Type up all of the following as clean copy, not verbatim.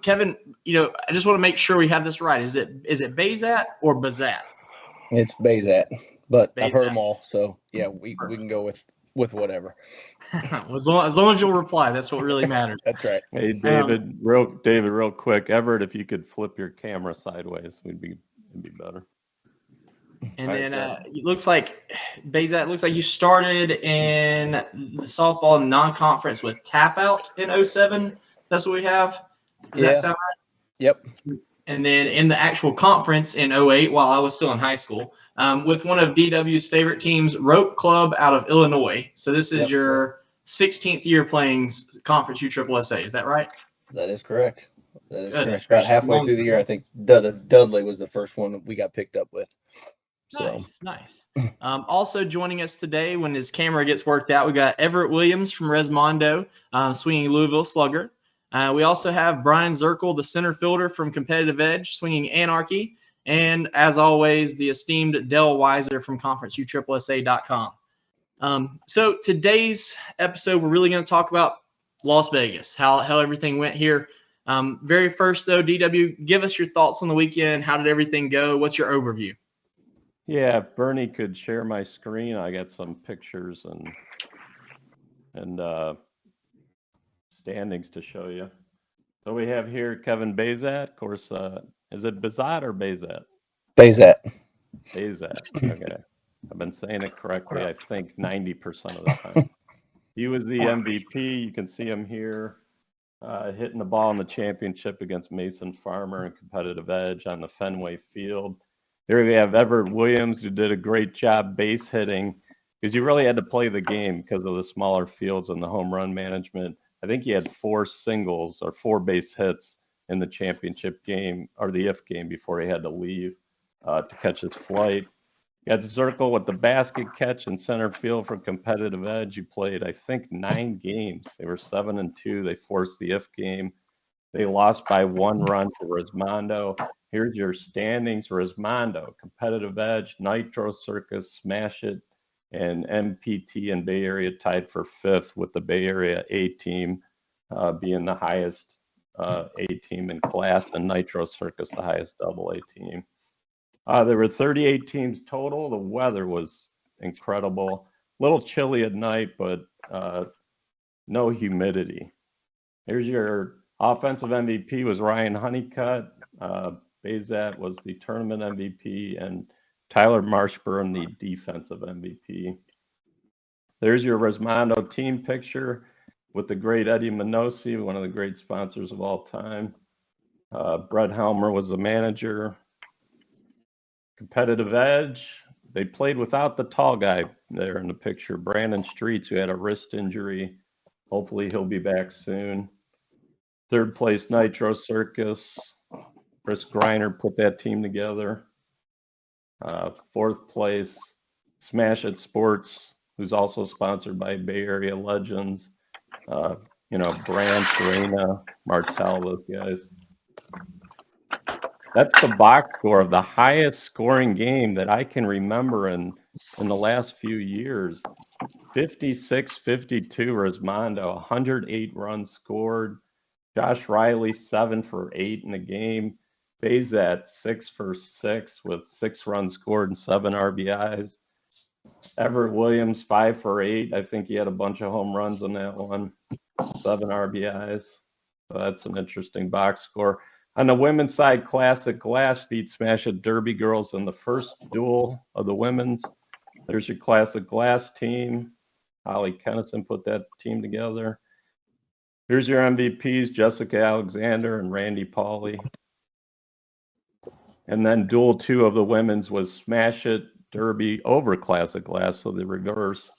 Kevin, I just want to make sure we have this right. Is it Bazat or Bazat? It's Bazat, but Bazat. I've heard them all, so yeah, we can go with whatever. as long as you'll reply, that's what really matters. That's right. Hey, David, real quick, Everett, if you could flip your camera sideways, it'd be better. And then it looks like Bazat. Looks like you started in the softball non-conference with Tap Out in 07. That's what we have. Does that sound right? Yep. And then in the actual conference in 08, while I was still in high school, with one of DW's favorite teams, Rope Club out of Illinois. So this is your 16th year playing Conference USSSA. Is that right? That is correct. That is correct. About halfway through the year, I think Dudley was the first one we got picked up with. So. Nice. Also joining us today, when his camera gets worked out, we got Everett Williams from Resmondo, swinging Louisville Slugger. We also have Brian Zirkle, the center fielder from Competitive Edge, swinging Anarchy. And as always, the esteemed Dell Weiser from ConferenceUSSSA.com. So today's episode, we're really going to talk about Las Vegas, how everything went here. Very first, though, DW, give us your thoughts on the weekend. How did everything go? What's your overview? Yeah, if Bernie could share my screen, I got some pictures and standings to show you. So we have here Kevin Bazat. Of course, is it Bazat or Bazat? Bazat. Bazat. Okay. I've been saying it correctly, I think 90% of the time. He was the MVP. You can see him here hitting the ball in the championship against Mason Farmer and Competitive Edge on the Fenway Field. There we have Everett Williams, who did a great job base hitting, because you really had to play the game because of the smaller fields and the home run management. I think he had 4 singles or 4 base hits in the championship game, or the IF game, before he had to leave to catch his flight. You had Zirkle with the basket catch in center field for Competitive Edge. He played, I think, 9 games. They were 7-2. They forced the IF game. They lost by 1 run to Resmondo. Here's your standings. Resmondo, Competitive Edge, Nitro Circus, Smash It, and MPT and Bay Area tied for 5th, with the Bay Area A team being the highest A team in class, and Nitro Circus the highest AA team. There were 38 teams total. The weather was incredible. A little chilly at night, but no humidity. Here's your offensive MVP was Ryan Honeycutt. Bazat was the tournament MVP, and Tyler Marshburn the defensive MVP. There's your Resmondo team picture with the great Eddie Minosi, one of the great sponsors of all time. Brett Helmer was the manager. Competitive Edge, they played without the tall guy there in the picture, Brandon Streets, who had a wrist injury. Hopefully he'll be back soon. 3rd place, Nitro Circus. Chris Greiner put that team together. 4th place, Smash It Sports, who's also sponsored by Bay Area legends. Brand, Serena, Martell, those guys. That's the box score of the highest scoring game that I can remember in the last few years. 56-52 Resmondo, 108 runs scored. Josh Riley, 7 for 8 in the game. Bazat, 6 for 6 with 6 runs scored and 7 RBIs. Everett Williams, 5 for 8. I think he had a bunch of home runs on that one. 7 RBIs. So that's an interesting box score. On the women's side, Classic Glass beat Smash It Derby Girls in the first duel of the women's. There's your Classic Glass team. Holly Kennison put that team together. Here's your MVPs, Jessica Alexander and Randy Pauly. And then duel 2 of the women's was Smash It Derby over Classic Glass, so the reverse.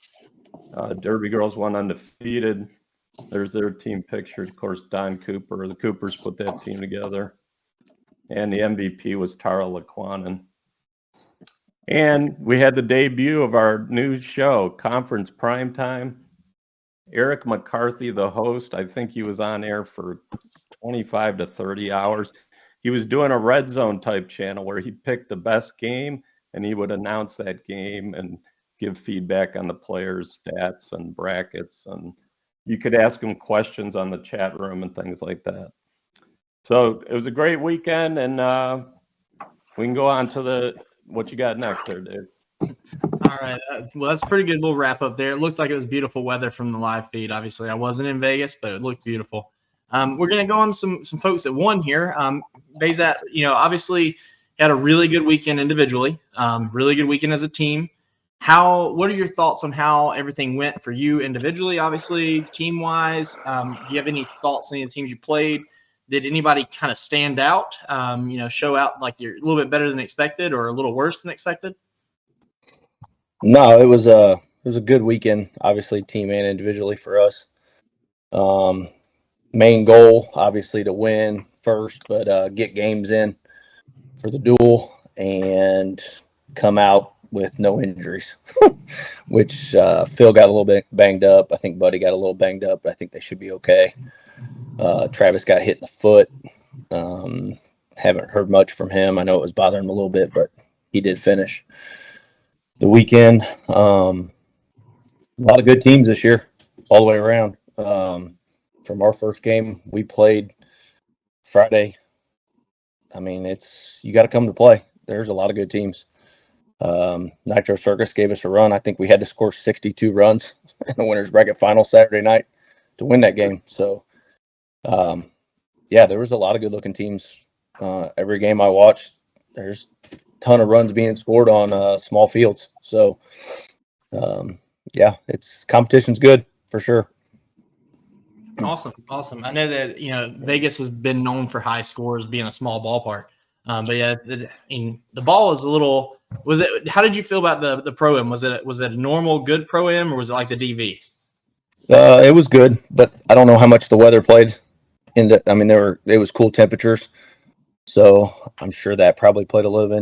Derby Girls won undefeated. There's their team picture. Of course, Don Cooper. The Coopers put that team together. And the MVP was Tara Laquanen. And we had the debut of our new show, Conference Primetime. Eric McCarthy, the host, I think he was on air for 25 to 30 hours. He was doing a red zone type channel where he picked the best game and he would announce that game and give feedback on the players' stats and brackets. And you could ask him questions on the chat room and things like that. So it was a great weekend, and we can go on to what you got next there, Dave. All right. Well, that's pretty good. We'll wrap up there. It looked like it was beautiful weather from the live feed. Obviously, I wasn't in Vegas, but it looked beautiful. We're going to go on some folks that won here. Bazat, obviously had a really good weekend individually, really good weekend as a team. What are your thoughts on how everything went for you individually, obviously, team-wise? Do you have any thoughts on any of the teams you played? Did anybody kind of stand out, show out like you're a little bit better than expected or a little worse than expected? No, it was a good weekend, obviously team and individually for us. Main goal, obviously, to win first, but get games in for the duel and come out with no injuries, which Phil got a little bit banged up. I think Buddy got a little banged up, but I think they should be okay. Travis got hit in the foot. Haven't heard much from him. I know it was bothering him a little bit, but he did finish the weekend. A lot of good teams this year, all the way around. From our first game we played Friday, I mean, you got to come to play. There's a lot of good teams. Nitro Circus gave us a run. I think we had to score 62 runs in the winners bracket final Saturday night to win that game. So, there was a lot of good looking teams. Every game I watched, there's a ton of runs being scored on small fields. So, competition's good for sure. Awesome. I know that Vegas has been known for high scores, being a small ballpark. The ball is a little. How did you feel about the pro-am? Was it a normal good pro-am, or was it like the DV? It was good, but I don't know how much the weather played into. I mean, it was cool temperatures, so I'm sure that probably played a little bit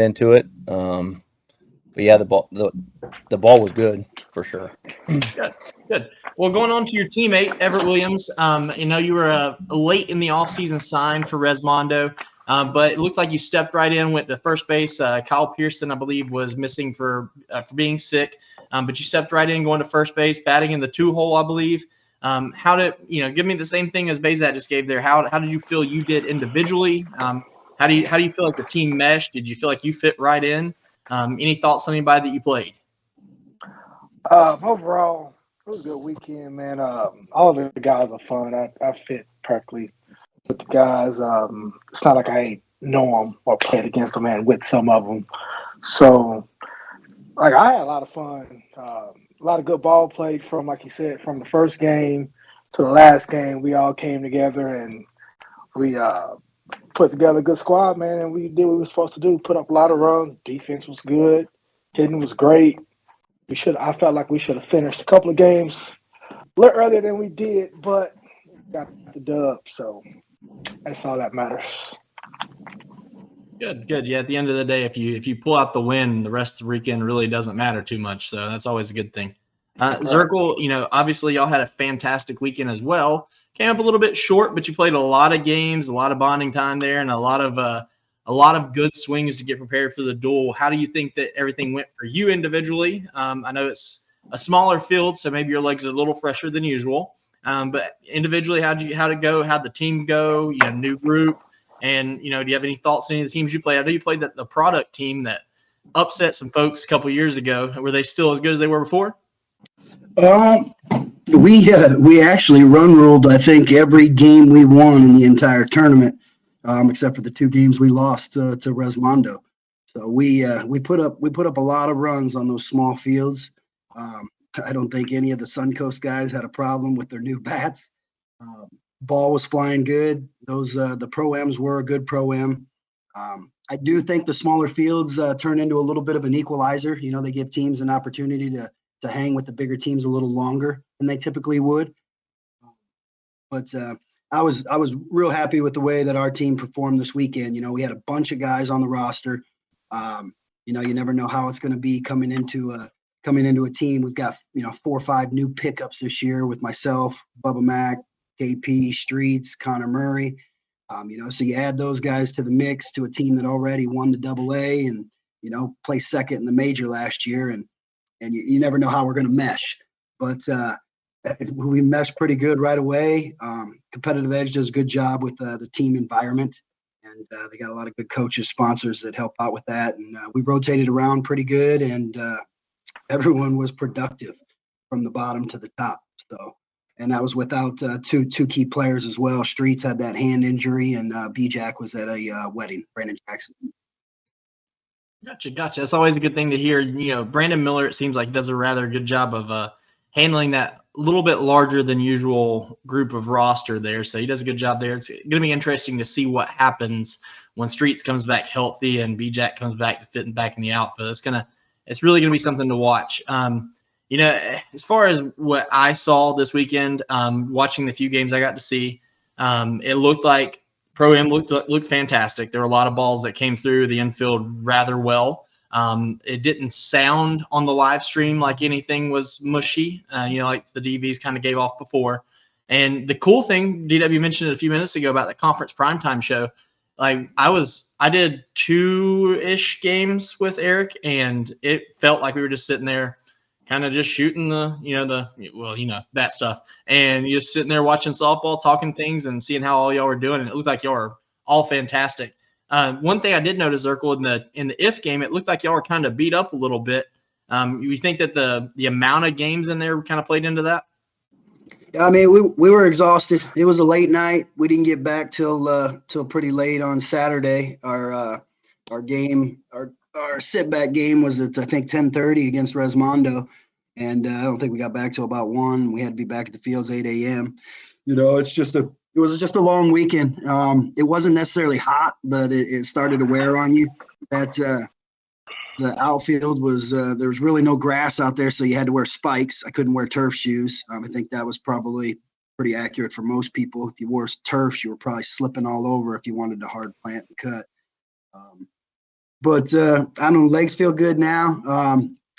into it. The ball was good for sure. Good. Well, going on to your teammate, Everett Williams, you were late in the offseason sign for Resmondo, but it looked like you stepped right in, went to first base. Kyle Pearson, I believe, was missing for being sick, but you stepped right in, going to first base, batting in the 2-hole, I believe. Give me the same thing as Bazat just gave there. How did you feel you did individually? How do you feel like the team meshed? Did you feel like you fit right in? Any thoughts on anybody that you played? Overall, it was a good weekend, man. All of the guys are fun. I fit perfectly with the guys. It's not like I know them or played against them, and with some of them. So, I had a lot of fun. A lot of good ball played from, like you said, from the first game to the last game. We all came together and we put together a good squad, man, and we did what we were supposed to do. Put up a lot of runs. Defense was good. Hitting was great. I felt like we should have finished a couple of games a little earlier than we did, but we got the dub, so that's all that matters. Good. Yeah, at the end of the day, if you pull out the win, the rest of the weekend really doesn't matter too much, so that's always a good thing. Zirkle, obviously y'all had a fantastic weekend as well. Came up a little bit short, but you played a lot of games, a lot of bonding time there, and a lot of good swings to get prepared for the duel. How do you think that everything went for you individually? I know it's a smaller field, so maybe your legs are a little fresher than usual. But individually, how'd it go? How'd the team go? New group. And, do you have any thoughts on any of the teams you played? I know you played the product team that upset some folks a couple years ago. Were they still as good as they were before? We actually run ruled, I think, every game we won in the entire tournament. Except for the 2 games we lost to Resmondo. So we put up a lot of runs on those small fields. I don't think any of the Suncoast guys had a problem with their new bats. Ball was flying good. The pro-ams were a good pro-am. I do think the smaller fields turn into a little bit of an equalizer. They give teams an opportunity to hang with the bigger teams a little longer than they typically would. But I was real happy with the way that our team performed this weekend. We had a bunch of guys on the roster. You never know how it's going to be coming into a team. We've got 4 or 5 new pickups this year with myself, Bubba Mack, KP, Streets, Connor Murray. So you add those guys to the mix to a team that already won the AA and placed second in the major last year, and you never know how we're going to mesh. But we meshed pretty good right away. Competitive Edge does a good job with the team environment, and they got a lot of good coaches, sponsors that help out with that. And we rotated around pretty good, and everyone was productive from the bottom to the top. So, and that was without two key players as well. Streets had that hand injury, and B-Jack was at a wedding, Brandon Jackson. Gotcha. That's always a good thing to hear. Brandon Miller, it seems like he does a rather good job of handling that little bit larger than usual group of roster there. So he does a good job there. It's going to be interesting to see what happens when Streets comes back healthy and B-Jack comes back to fitting back in the outfit. It's really going to be something to watch. As far as what I saw this weekend, watching the few games I got to see, it looked like Pro-Am looked fantastic. There were a lot of balls that came through the infield rather well. It didn't sound on the live stream like anything was mushy, like the DVs kind of gave off before. And the cool thing, DW mentioned it a few minutes ago about the conference primetime show. Like I did 2-ish games with Eric, and it felt like we were just sitting there kind of just shooting that stuff. And you're just sitting there watching softball, talking things and seeing how all y'all were doing. And it looked like y'all were all fantastic. One thing I did notice, Zirkle, in the if game, it looked like y'all were kind of beat up a little bit. You think that the amount of games in there kind of played into that? I mean, we were exhausted. It was a late night. We didn't get back till pretty late on Saturday. Our sit back game was at, I think, 10:30 against Resmondo, and I don't think we got back till about 1. We had to be back at the fields 8 a.m. It was just a long weekend. It wasn't necessarily hot, but it started to wear on you. That the outfield was there was really no grass out there, so you had to wear spikes. I couldn't wear turf shoes. I think that was probably pretty accurate for most people. If you wore turfs, you were probably slipping all over if you wanted to hard plant and cut. But I don't know, legs feel good now.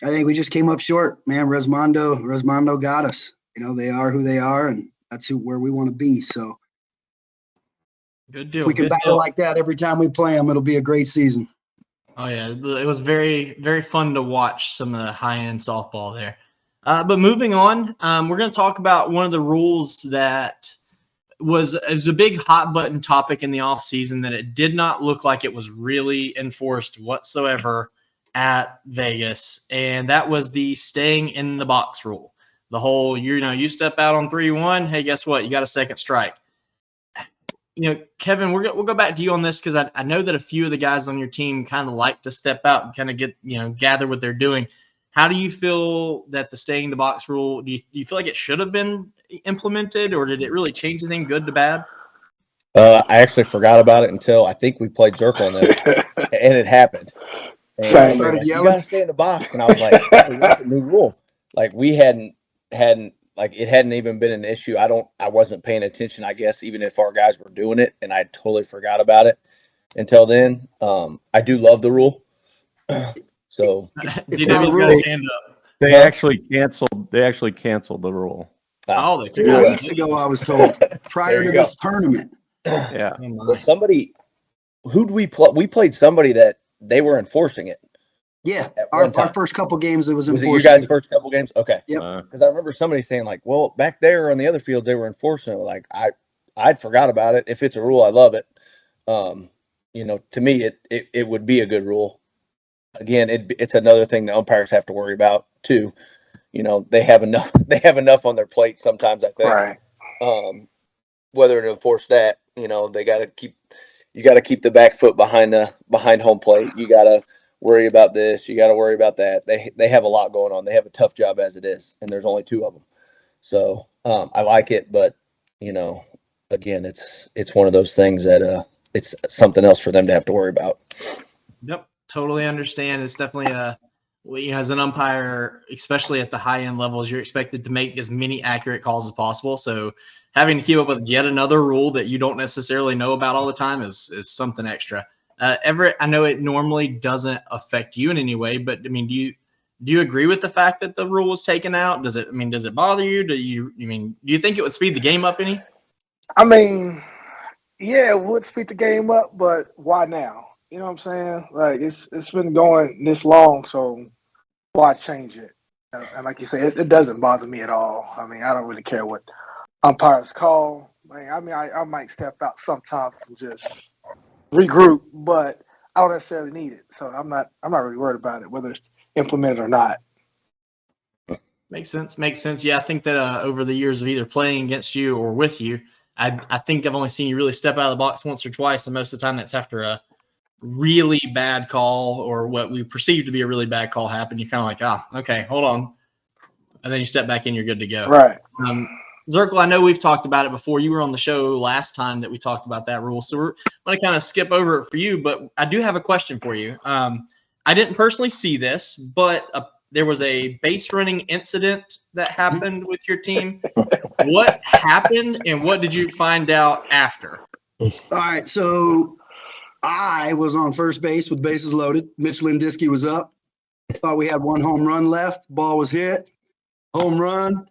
I think we just came up short, man. Resmondo got us. They are who they are, and that's where we want to be. So good deal. If we can battle like that every time we play them, it'll be a great season. Oh yeah, it was very, very fun to watch some of the high-end softball there. But moving on, we're going to talk about one of the rules that was a big hot button topic in the off season that it did not look like it was really enforced whatsoever at Vegas, and that was the staying in the box rule. The whole, you step out on 3-1, hey, guess what? You got a second strike. Kevin, we'll go back to you on this because I know that a few of the guys on your team kind of like to step out and kind of get, gather what they're doing. How do you feel that the staying in the box rule, do you feel like it should have been implemented, or did it really change anything good to bad? I actually forgot about it until I think we played Zirkle in it, and it happened. And Started you got to stay in the box. And I was like, oh, that's a new rule. Like we hadn't like it hadn't even been an issue. I wasn't paying attention, I guess, even if our guys were doing it, and I totally forgot about it until then. I do love the rule. So it's not a rule. They actually canceled the rule. Oh, they 2 weeks ago, I was told, prior to this tournament. Yeah. Somebody, who'd we play? We played somebody that they were enforcing it. Yeah, our first couple games it was enforced. Was it you guys' first couple games? Okay. Yep. Because I remember somebody saying like, well, back there on the other fields they were enforcing it. Like I'd forgot about it. If it's a rule, I love it. To me it would be a good rule. Again, it's another thing the umpires have to worry about too. They have enough on their plate sometimes, I think. Right. Whether to enforce that, you got to keep the back foot behind home plate. You got to worry about this. You got to worry about that. They have a lot going on. They have a tough job as it is, and there's only 2 of them. So I like it, but again, it's one of those things that it's something else for them to have to worry about. Yep, totally understand. It's definitely as an umpire, especially at the high end levels, you're expected to make as many accurate calls as possible. So having to keep up with yet another rule that you don't necessarily know about all the time is something extra. Everett, I know it normally doesn't affect you in any way, but I mean, do you agree with the fact that the rule was taken out? Does it bother you? Do you think it would speed the game up any? I mean, yeah, it would speed the game up, but why now? You know what I'm saying? Like it's been going this long, so why change it? And like you say, it doesn't bother me at all. I mean, I don't really care what umpires call. I might step out sometimes and just regroup, but I don't necessarily need it. So I'm not really worried about it, whether it's implemented or not. Makes sense. Yeah, I think that over the years of either playing against you or with you, I think I've only seen you really step out of the box once or twice, and most of the time that's after a really bad call or what we perceive to be a really bad call happen. You're kind of like, okay, hold on. And then you step back in, you're good to go. Right. Zirkle, I know we've talked about it before. You were on the show last time that we talked about that rule. So we're going to kind of skip over it for you, but I do have a question for you. I didn't personally see this, but there was a base running incident that happened with your team. What happened and what did you find out after? All right, so I was on first base with bases loaded. Mitch Lindisky was up. Thought we had one home run left. Ball was hit. Home run.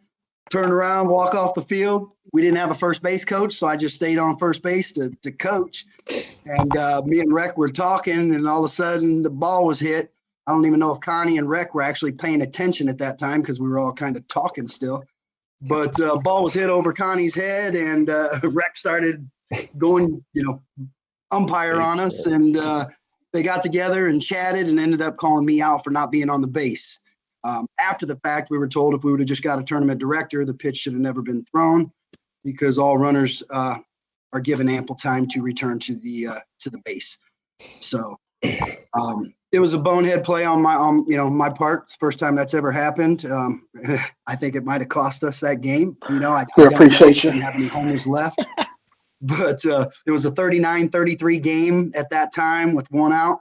Turn around, walk off the field. We didn't have a first base coach, so I just stayed on first base to coach. And me and Rec were talking, and all of a sudden the ball was hit. I don't even know if Connie and Rec were actually paying attention at that time because we were all kind of talking still. But ball was hit over Connie's head, and Rec started going, umpire on us. And they got together and chatted and ended up calling me out for not being on the base. After the fact, we were told if we would have just got a tournament director, the pitch should have never been thrown because all runners are given ample time to return to the base. So it was a bonehead play on my part. It's the first time that's ever happened. I think it might have cost us that game. I appreciate you. Didn't have any homers left. But it was a 39-33 game at that time with one out.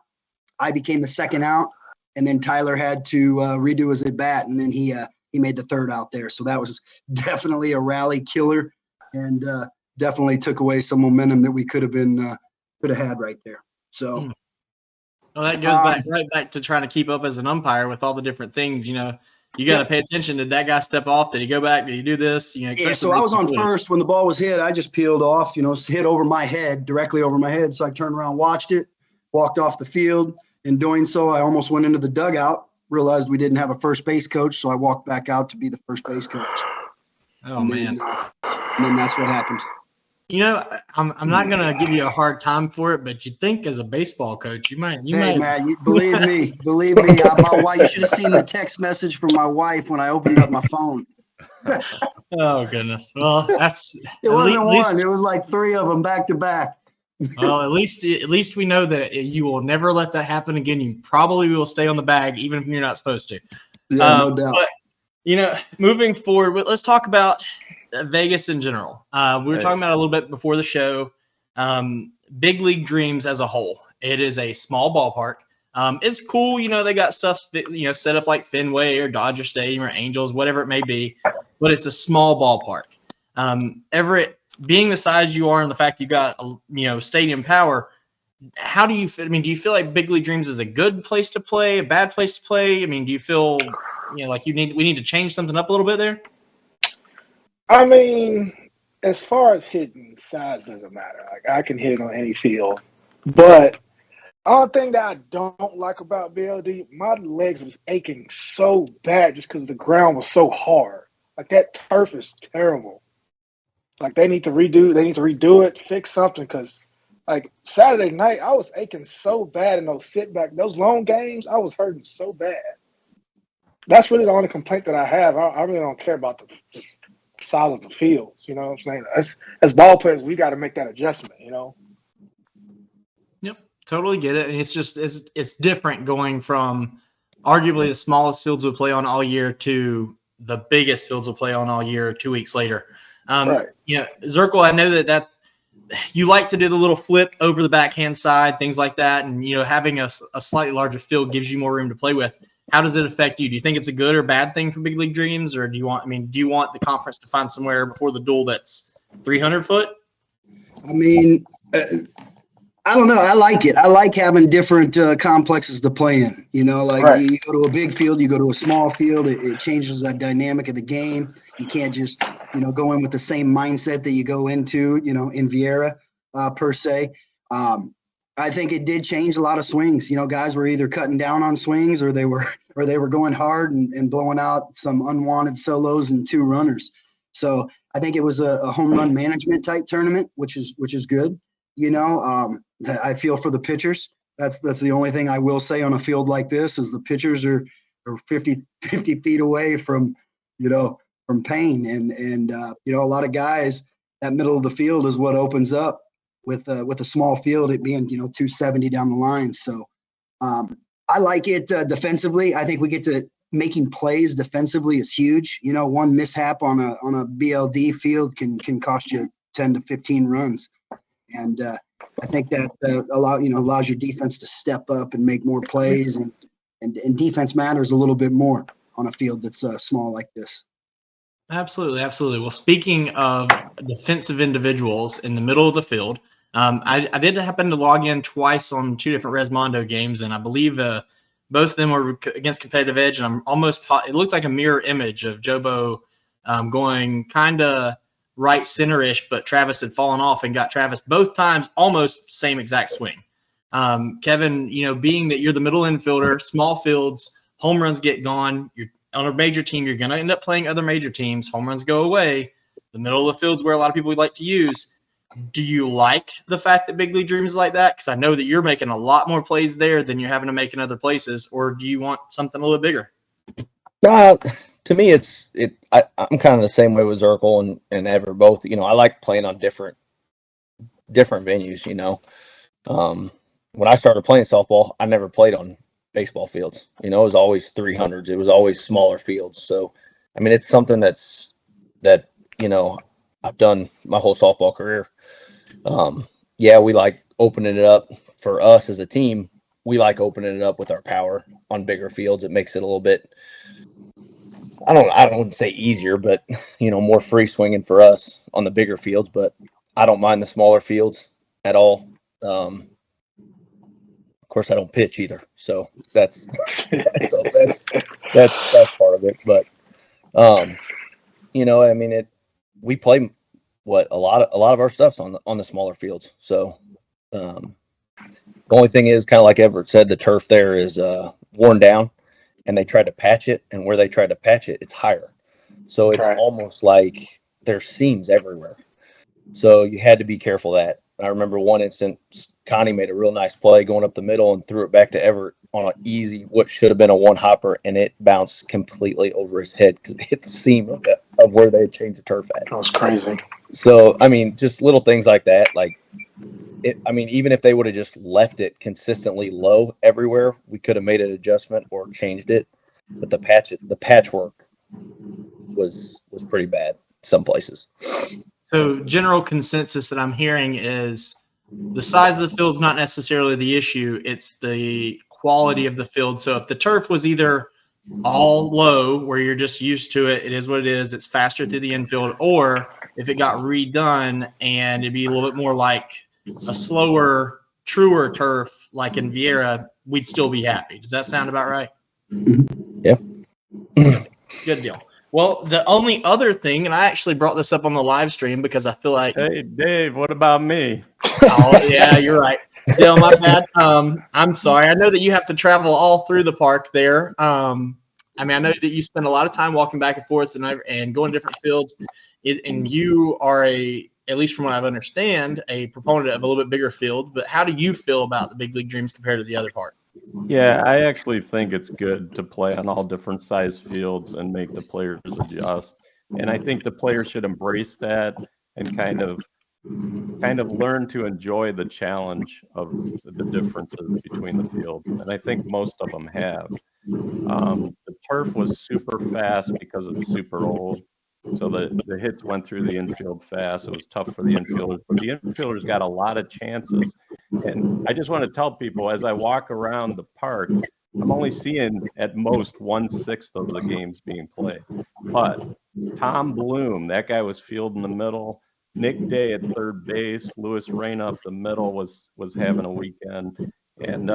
I became the second out. And then Tyler had to redo his at bat, and then he made the third out there. So that was definitely a rally killer, and definitely took away some momentum that we could have had right there. So, well, that goes right back to trying to keep up as an umpire with all the different things. You got to pay attention. Did that guy step off? Did he go back? Did he do this? Yeah. So I was on first when the ball was hit. I just peeled off. Hit over my head, directly over my head. So I turned around, watched it, walked off the field. In doing so, I almost went into the dugout, realized we didn't have a first base coach, so I walked back out to be the first base coach. Oh, man. And then that's what happened. I'm not going to give you a hard time for it, but you'd think as a baseball coach, you might. Man, believe me. My wife, you should have seen the text message from my wife when I opened up my phone. Oh, goodness. Well, it wasn't one. It was like three of them back to back. Well, at least we know that you will never let that happen again. You probably will stay on the bag, even if you're not supposed to. Yeah, no doubt. But, moving forward, let's talk about Vegas in general. We were talking about it a little bit before the show. Big League Dreams as a whole. It is a small ballpark. It's cool. They got stuff set up like Fenway or Dodger Stadium or Angels, whatever it may be. But it's a small ballpark. Everett, being the size you are and the fact you got stadium power, how do you feel? Do you feel like Big League Dreams is a good place to play, a bad place to play? Do you feel like we need to change something up a little bit there? As far as hitting, size doesn't matter. Like I can hit on any field, but only thing that I don't like about BLD, my legs was aching so bad just because the ground was so hard. Like that turf is terrible. Like they need to redo it, fix something. Because like Saturday night, I was aching so bad in those long games. I was hurting so bad. That's really the only complaint that I have. I really don't care about the size of the fields. You know what I'm saying? As ball players, we got to make that adjustment. Yep, totally get it. And it's just it's different going from arguably the smallest fields we'll play on all year to the biggest fields we'll play on all year 2 weeks later. Right. Zirkle, I know that you like to do the little flip over the backhand side, things like that, and having a slightly larger field gives you more room to play with. How does it affect you? Do you think it's a good or bad thing for Big League Dreams, or do you want the conference to find somewhere before the duel that's 300 foot? I don't know. I like it. I like having different complexes to play in. Right. You go to a big field, you go to a small field. It changes the dynamic of the game. You can't just, go in with the same mindset that you go into, in Vieira per se. I think it did change a lot of swings. You know, guys were either cutting down on swings or they were going hard and blowing out some unwanted solos and 2 runners. So I think it was a home run management type tournament, which is good. You know, I feel for the pitchers. That's the only thing I will say on a field like this is the pitchers are 50 feet away from, you know, from pain. And you know, a lot of guys, that middle of the field is what opens up with a small field, it being, you know, 270 down the line. So I like it defensively. I think we get to making plays defensively is huge. You know, one mishap on a BLD field can cost you 10 to 15 runs. And I think that allows your defense to step up and make more plays, and defense matters a little bit more on a field that's small like this. Absolutely, absolutely. Well, speaking of defensive individuals in the middle of the field, I did happen to log in twice on 2 different Resmondo games, and I believe both of them were against Competitive Edge, and I'm almost it looked like a mirror image of Jobo going kind of right center-ish, but Travis had fallen off and got Travis both times almost same exact swing. Kevin, you know, being that you're the middle infielder, small fields, home runs get gone, you're on a major team, you're going to end up playing other major teams. Home runs go away. The middle of the field is where a lot of people would like to use. Do you like the fact that Big League Dream is like that? Because I know that you're making a lot more plays there than you're having to make in other places. Or do you want something a little bigger? To me, I'm kind of the same way with Zirkle and Everett both. You know, I like playing on different venues. You know, when I started playing softball, I never played on baseball fields. You know, it was always 300s. It was always smaller fields. So, I mean, it's something that, you know, I've done my whole softball career. Yeah, we like opening it up for us as a team. We like opening it up with our power on bigger fields. It makes it a little bit, I don't say easier, but, you know, more free swinging for us on the bigger fields, but I don't mind the smaller fields at all. Of course, I don't pitch either, so that's part of it. But you know, I mean, we play a lot of our stuff's on the smaller fields. So the only thing is, kind of like Everett said, the turf there is worn down, and they tried to patch it, and where they tried to patch it, it's higher. So it's almost like there's seams everywhere. So you had to be careful of that. I remember one instance, Connie made a real nice play going up the middle and threw it back to Everett on an easy, what should have been a one hopper, and it bounced completely over his head because it hit the seam of where they had changed the turf at. That was crazy. So, I mean, just little things like that. Like, even if they would have just left it consistently low everywhere, we could have made an adjustment or changed it. But the patchwork was pretty bad some places. So general consensus that I'm hearing is the size of the field is not necessarily the issue. It's the quality of the field. So if the turf was either all low where you're just used to it, it is what it is, it's faster through the infield, or if it got redone and it'd be a little bit more like a slower, truer turf like in Vieira, we'd still be happy. Does that sound about right? Yeah. Good deal. Well, the only other thing, and I actually brought this up on the live stream because I feel like, hey, Dave, what about me? Oh, yeah, you're right. Dale, my bad. I'm sorry. I know that you have to travel all through the park there. I mean, I know that you spend a lot of time walking back and forth and going to different fields, and you are at least from what I understand, a proponent of a little bit bigger field. But how do you feel about the Big League Dreams compared to the other park? Yeah, I actually think it's good to play on all different size fields and make the players adjust. And I think the players should embrace that and kind of learn to enjoy the challenge of the differences between the fields. And I think most of them have. The turf was super fast because it's super old. So the hits went through the infield fast. It was tough for the infielders, but the infielders got a lot of chances. And I just want to tell people, as I walk around the park, I'm only seeing at most 1/6 of the games being played. But Tom Bloom, that guy was fielding the middle. Nick Day at third base. Louis Reyna up the middle was having a weekend. And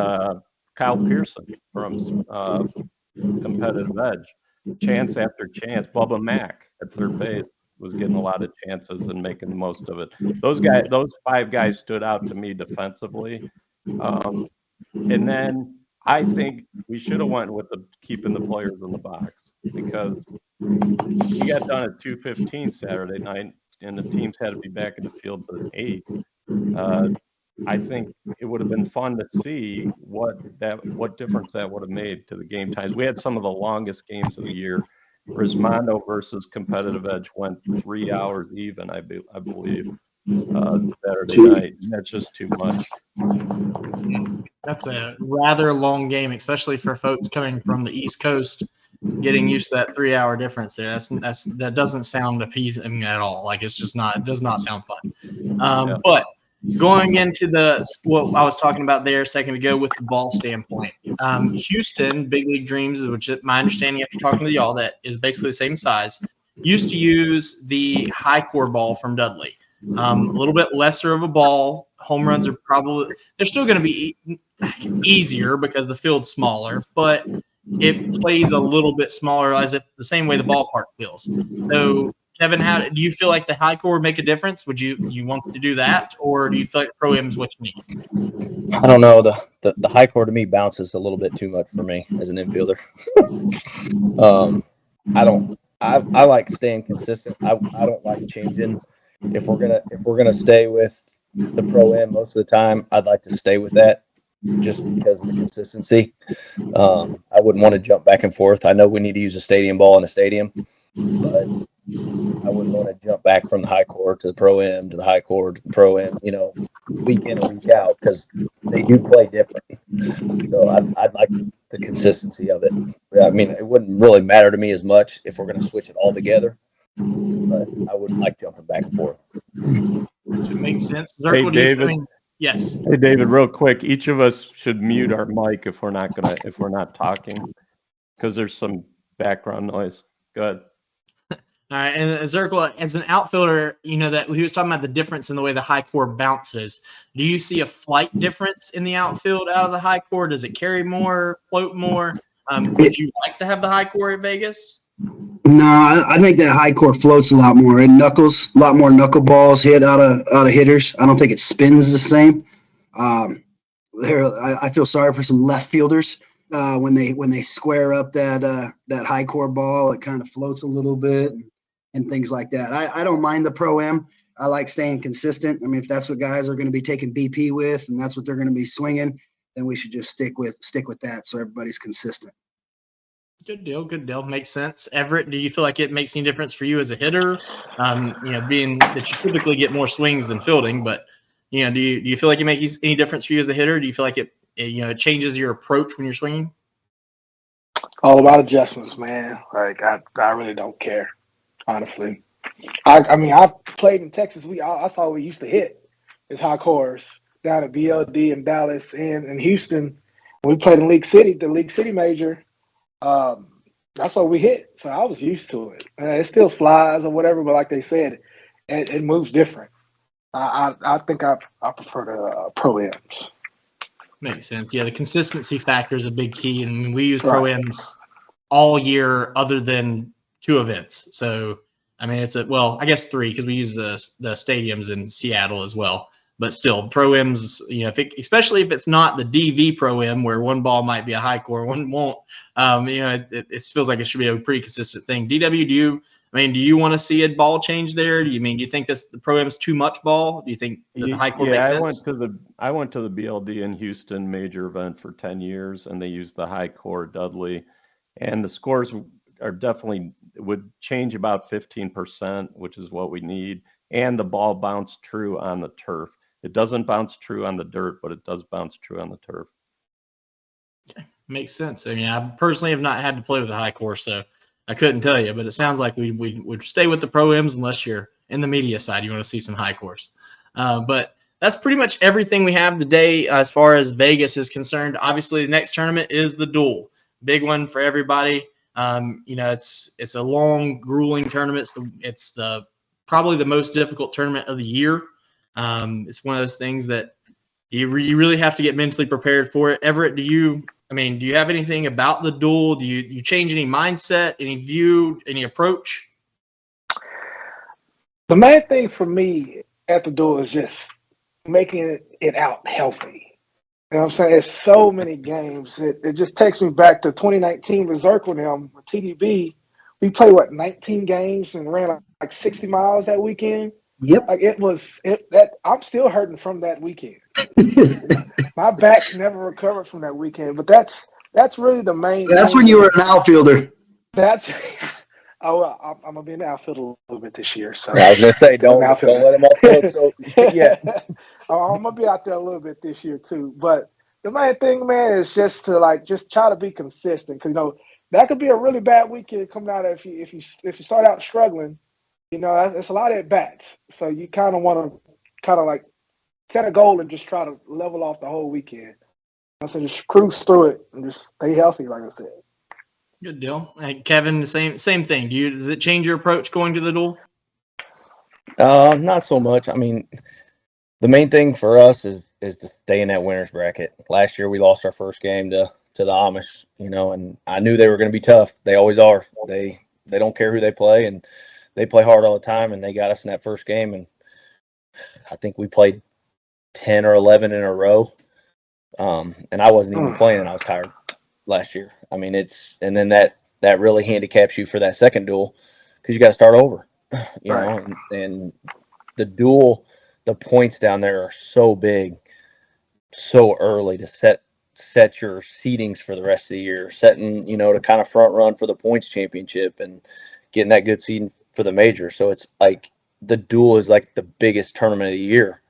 Kyle Pearson from Competitive Edge. Chance after chance. Bubba Mack at third base was getting a lot of chances and making the most of it. Those 5 guys stood out to me defensively, And then I think we should have went with keeping the players in the box, because we got done at 2:15 Saturday night, and the teams had to be back in the fields at 8. I think it would have been fun to see what difference that would have made to the game times. We had some of the longest games of the year. Resmondo versus Competitive Edge went 3 hours even, I believe, Saturday night. And that's just too much. That's a rather long game, especially for folks coming from the East Coast, getting used to that 3-hour difference there. That doesn't sound appeasing at all. Like, it's just not. It does not sound fun. Yeah. But going into what I was talking about there a second ago with the ball standpoint, Houston, Big League Dreams, which is my understanding after talking to y'all, that is basically the same size, used to use the high core ball from Dudley. A little bit lesser of a ball. Home runs are they're still going to be easier because the field's smaller, but it plays a little bit smaller, as if the same way the ballpark feels. So, Kevin, how do you feel like the high core would make a difference? Would you want to do that, or do you feel like Pro-Am is what you need? I don't know. The high core to me bounces a little bit too much for me as an infielder. I like staying consistent. I don't like changing. If we're gonna stay with the Pro-Am most of the time, I'd like to stay with that just because of the consistency. I wouldn't want to jump back and forth. I know we need to use a stadium ball in a stadium, but I wouldn't want to jump back from the high core to the Pro-Am to the high core to the Pro-Am, week in and week out, because they do play different. So I'd like the consistency of it. I mean, it wouldn't really matter to me as much if we're going to switch it all together, but I wouldn't like jumping back and forth. It makes sense. Hey, David. Yes. Hey, David, real quick. Each of us should mute our mic if we're not talking, because there's some background noise. Go ahead. All right, and Zirkle, as an outfielder, that he was talking about the difference in the way the high core bounces. Do you see a flight difference in the outfield out of the high core? Does it carry more, float more? Would you like to have the high core at Vegas? No, I think that high core floats a lot more. It knuckles, a lot more knuckleballs hit out of hitters. I don't think it spins the same. I feel sorry for some left fielders when they square up that high core ball. It kind of floats a little bit and things like that. I don't mind the Pro-Am. I like staying consistent. I mean, if that's what guys are going to be taking BP with, and that's what they're going to be swinging, then we should just stick with that so everybody's consistent. Good deal. Makes sense. Everett, do you feel like it makes any difference for you as a hitter? Being that you typically get more swings than fielding, but do you feel like it makes any difference for you as a hitter? Do you feel like it changes your approach when you're swinging? All about adjustments, man. Like I really don't care, honestly. I played in Texas. I saw we used to hit as high cores down at BLD in Dallas and in Houston. When we played in the League City major. That's what we hit. So I was used to it. It still flies or whatever, but like they said, it moves different. I think I prefer the Pro-Ams. Makes sense. Yeah, the consistency factor is a big key, and we use Pro-Ams all year other than 2 events. So, I mean, I guess 3 because we use the stadiums in Seattle as well. But still, Pro-Ams, especially if it's not the DV Pro-Am where one ball might be a high core, one won't. It feels like it should be a pretty consistent thing. DW, do you want to see a ball change there? Do you think that's the Pro-Am's too much ball? Do you think the high core makes sense? I went to the BLD in Houston major event for 10 years, and they used the high core Dudley, and the scores are definitely would change about 15%, which is what we need, and the ball bounced true on the turf. It doesn't bounce true on the dirt, but it does bounce true on the turf. Okay. Makes sense. I mean, I personally have not had to play with a high core, so I couldn't tell you, but it sounds like we would stay with the Pro-Ams unless you're in the media side. You want to see some high cores. But that's pretty much everything we have today as far as Vegas is concerned. Obviously, the next tournament is the Duel. Big one for everybody. It's a long, grueling tournament. It's probably the most difficult tournament of the year. It's one of those things that you really have to get mentally prepared for it. Everett, do you have anything about the Duel? Do you change any mindset, any view, any approach? The main thing for me at the Duel is just making it out healthy. You know what I'm saying? It's so many games. It just takes me back to 2019 with Zirkle and them with TDB. We played, 19 games and ran like 60 miles that weekend. Yep. Like that I'm still hurting from that weekend. My back never recovered from that weekend. But that's really the main That's when you were an outfielder. That's I'm gonna be in the outfield a little bit this year. So I was gonna say, don't let him off the hook. So yeah, I'm gonna be out there a little bit this year too. But the main thing, man, is just to just try to be consistent. Because that could be a really bad weekend coming out if you start out struggling. It's a lot of at bats. So you kind of want to set a goal and just try to level off the whole weekend. So just cruise through it and just stay healthy, like I said. Good deal. And Kevin, the same thing. Does it change your approach going to the duel? Not so much. I mean, the main thing for us is to stay in that winner's bracket. Last year we lost our first game to the Amish, and I knew they were going to be tough. They always are. They don't care who they play, and they play hard all the time, and they got us in that first game, and I think we played 10 or 11 in a row. And I wasn't even playing, and I was tired last year. I mean, and then that really handicaps you for that second duel because you got to start over, Right. and the duel, the points down there are so big, so early to set your seedings for the rest of the year, setting, to kind of front run for the points championship and getting that good seeding for the major. So it's like the duel is like the biggest tournament of the year,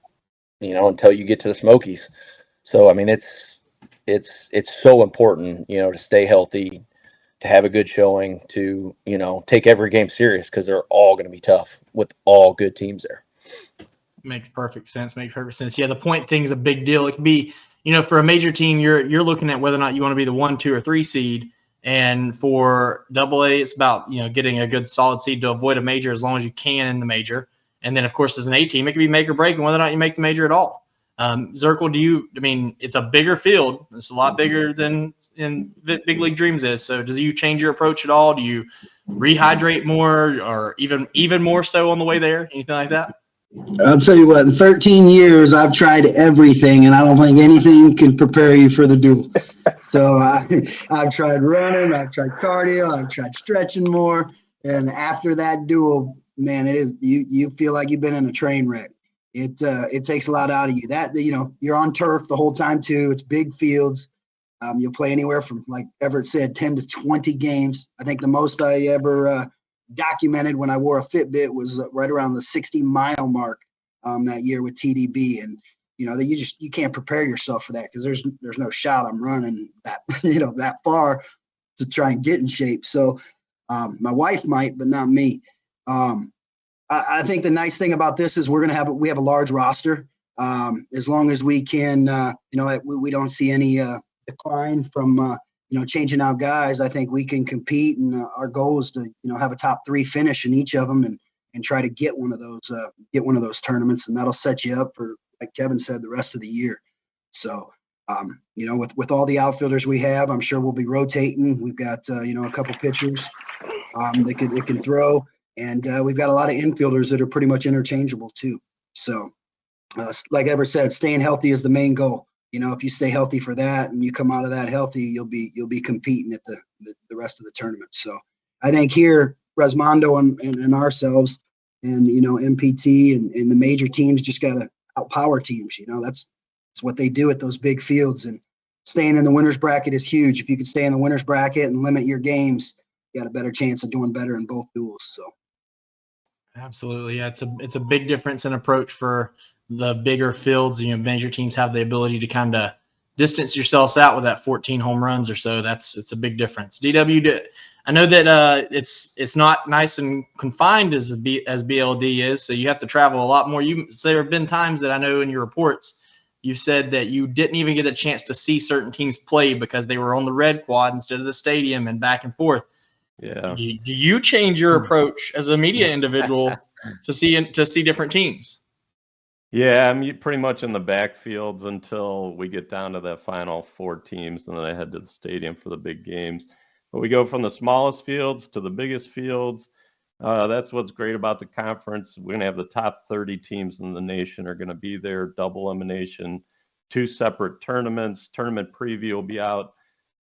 until you get to the Smokies. So, I mean, it's so important, to stay healthy, to have a good showing, to, take every game serious because they're all going to be tough with all good teams there. Makes perfect sense. Yeah, the point thing is a big deal. It can be, for a major team, you're looking at whether or not you want to be the 1, 2, or 3 seed. And for AA, it's about, getting a good solid seed to avoid a major as long as you can in the major. And then, of course, as an A team, it can be make or break and whether or not you make the major at all. Zirkle, it's a bigger field. It's a lot bigger than in Big League Dreams is. So do you change your approach at all? Do you rehydrate more or even more so on the way there? Anything like that? I'll tell you what, in 13 years, I've tried everything, and I don't think anything can prepare you for the duel. So I've tried running, I've tried cardio, I've tried stretching more. And after that duel, man, it is you feel like you've been in a train wreck. It takes a lot out of you. That, you're on turf the whole time too. It's big fields. You'll play anywhere from, like Everett said, 10 to 20 games. I think the most I ever documented when I wore a Fitbit was right around the 60-mile mark that year with TDB. And you can't prepare yourself for that because there's no shot I'm running that that far to try and get in shape. So my wife might, but not me. I think the nice thing about this is we have a large roster. As long as we can, we don't see any decline from changing out guys. I think we can compete, and our goal is to have a top 3 finish in each of them, and try to get one of those tournaments, and that'll set you up for, like Kevin said, the rest of the year. So with all the outfielders we have, I'm sure we'll be rotating. We've got a couple pitchers that can throw, and we've got a lot of infielders that are pretty much interchangeable too. So like Everett said, staying healthy is the main goal. If you stay healthy for that and you come out of that healthy, you'll be competing at the rest of the tournament. So I think here, Resmondo and ourselves and, MPT and the major teams just got to outpower teams. That's what they do at those big fields. And staying in the winner's bracket is huge. If you can stay in the winner's bracket and limit your games, you got a better chance of doing better in both duels. So. Absolutely. Yeah, it's a big difference in approach for the bigger fields. Major teams have the ability to kind of distance yourselves out with that 14 home runs or so. It's a big difference. DW, I know that it's not nice and confined as BLD is, so you have to travel a lot more. There have been times that I know in your reports you've said that you didn't even get a chance to see certain teams play because they were on the red quad instead of the stadium and back and forth. Yeah. Do you change your approach as a media individual to see different teams? Yeah, I'm pretty much in the backfields until we get down to the final 4 teams, and then I head to the stadium for the big games. But we go from the smallest fields to the biggest fields. That's what's great about the conference. We're going to have the top 30 teams in the nation are going to be there, double elimination. 2 separate tournaments. Tournament preview will be out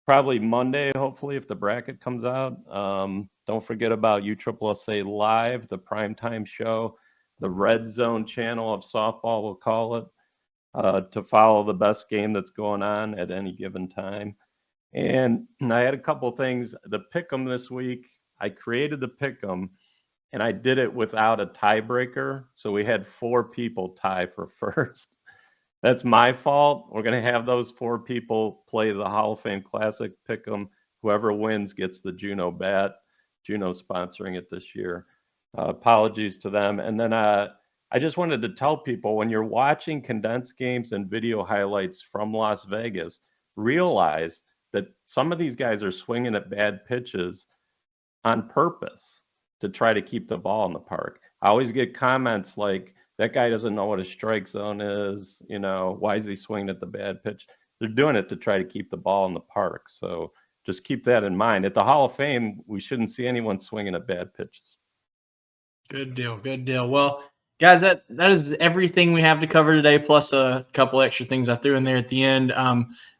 probably Monday, hopefully, if the bracket comes out. Don't forget about USSSA Live, the primetime show, the Red Zone channel of softball, we'll call it, to follow the best game that's going on at any given time. And I had a couple things. The pick'em this week, I created the pick'em, and I did it without a tiebreaker. So we had 4 people tie for first. That's my fault. We're going to have those 4 people play the Hall of Fame Classic pick'em. Whoever wins gets the Juno bat. Juno's sponsoring it this year. Apologies to them. And then I just wanted to tell people, when you're watching condensed games and video highlights from Las Vegas, realize that some of these guys are swinging at bad pitches on purpose to try to keep the ball in the park. I always get comments like, that guy doesn't know what a strike zone is. You know, why is he swinging at the bad pitch? They're doing it to try to keep the ball in the park. So just keep that in mind. At the Hall of Fame, we shouldn't see anyone swinging at bad pitches. Good deal. Good deal. Well, guys, that is everything we have to cover today, plus a couple extra things I threw in there at the end.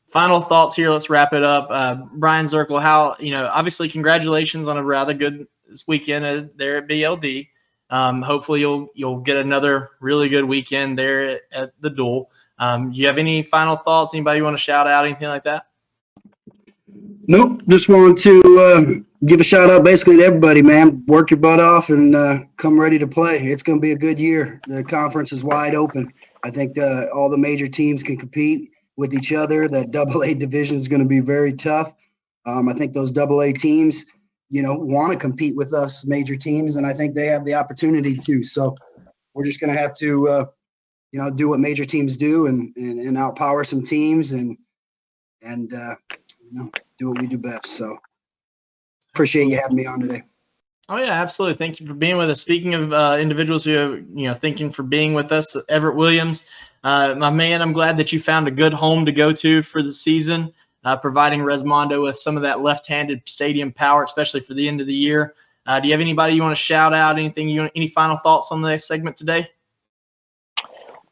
Final thoughts here. Let's wrap it up. Brian Zirkle, how, obviously congratulations on a rather good weekend there at BLD. Hopefully you'll get another really good weekend there at the duel. You have any final thoughts? Anybody want to shout out, anything like that? Nope. Just wanted to give a shout out basically to everybody, man. Work your butt off and come ready to play. It's going to be a good year. The conference is wide open. I think all the major teams can compete with each other. That AA division is going to be very tough. I think those AA teams, want to compete with us major teams, and I think they have the opportunity to. So we're just going to have to, do what major teams do and outpower some teams and do what we do best. So appreciate you having me on today. Oh yeah, absolutely. Thank you for being with us. Speaking of individuals who are, thanking for being with us, Everett Williams, my man, I'm glad that you found a good home to go to for the season, providing Resmondo with some of that left-handed stadium power, especially for the end of the year. Do you have anybody you want to shout out? Anything? Any final thoughts on the segment today?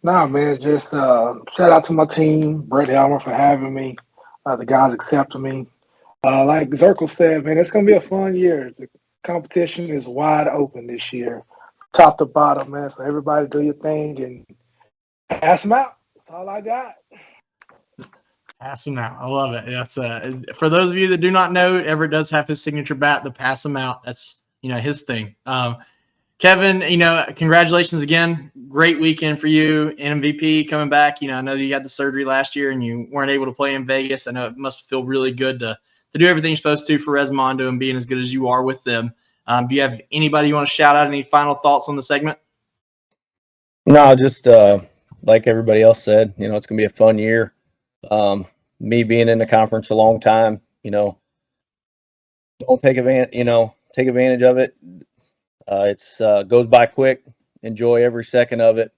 Nah, man, just shout out to my team, Brett Helmer, for having me. The guys accepted me. Like Zirkle said, man, it's going to be a fun year. The competition is wide open this year, top to bottom, man. So everybody do your thing and pass them out. That's all I got. Pass them out. I love it. That's for those of you that do not know, Everett does have his signature bat, the pass them out. That's his thing. Kevin, congratulations again. Great weekend for you. MVP coming back. I know you had the surgery last year and you weren't able to play in Vegas. I know it must feel really good to do everything you're supposed to for Resmondo and being as good as you are with them. Do you have anybody you want to shout out? Any final thoughts on the segment? No, just like everybody else said, it's going to be a fun year. Me being in the conference a long time, don't take advantage of it. It's goes by quick. Enjoy every second of it.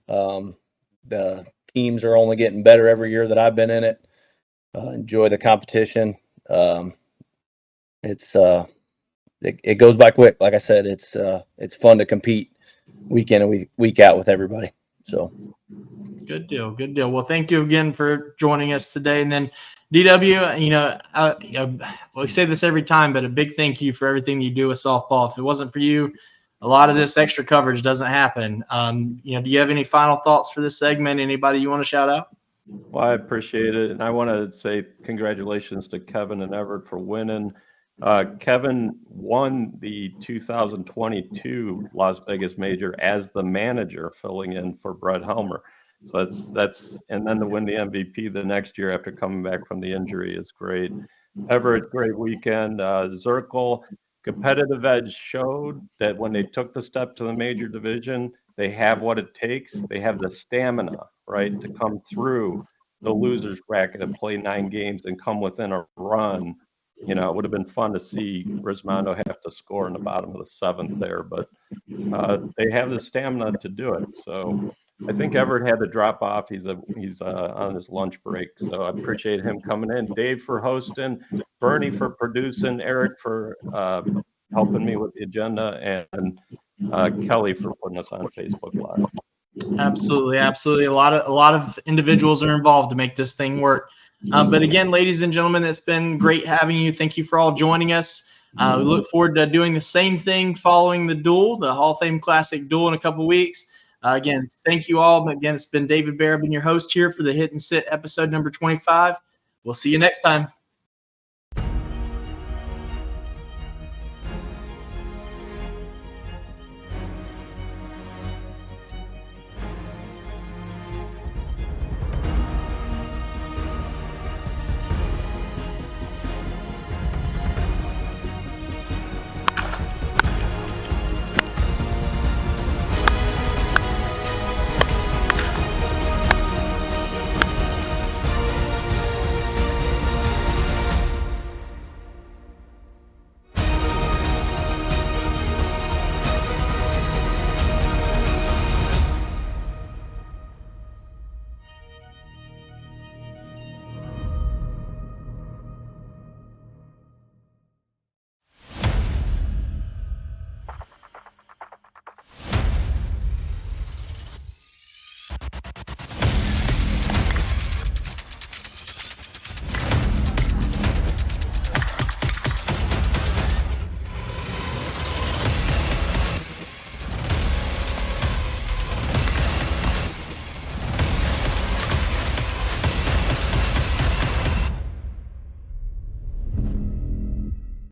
The teams are only getting better every year that I've been in it. Enjoy the competition. It goes by quick. Like I said, it's fun to compete week in and week out with everybody. So good deal. Good deal. Well, thank you again for joining us today. And then DW, we say this every time, but a big thank you for everything you do with softball. If it wasn't for you, a lot of this extra coverage doesn't happen. Do you have any final thoughts for this segment? Anybody you want to shout out? Well, I appreciate it. And I want to say congratulations to Kevin and Everett for winning. Kevin won the 2022 Las Vegas Major as the manager, filling in for Brett Helmer. So and then to win the MVP the next year after coming back from the injury is great. Everett, great weekend. Zirkle, competitive edge showed that when they took the step to the major division, they have what it takes. They have the stamina, right, to come through the losers bracket and play 9 games and come within a run. It would have been fun to see Resmondo have to score in the bottom of the 7th there, but they have the stamina to do it. So I think Everett had to drop off. He's on his lunch break, so I appreciate him coming in. Dave for hosting, Bernie for producing, Eric for helping me with the agenda, and Kelly for putting us on Facebook Live. Absolutely, absolutely. A lot of individuals are involved to make this thing work. But again, ladies and gentlemen, it's been great having you. Thank you for all joining us. We look forward to doing the same thing following the duel, the Hall of Fame Classic duel in a couple weeks. Again, thank you all. Again, it's been David Barabin, your host here for the Hit and Sit episode number 25. We'll see you next time.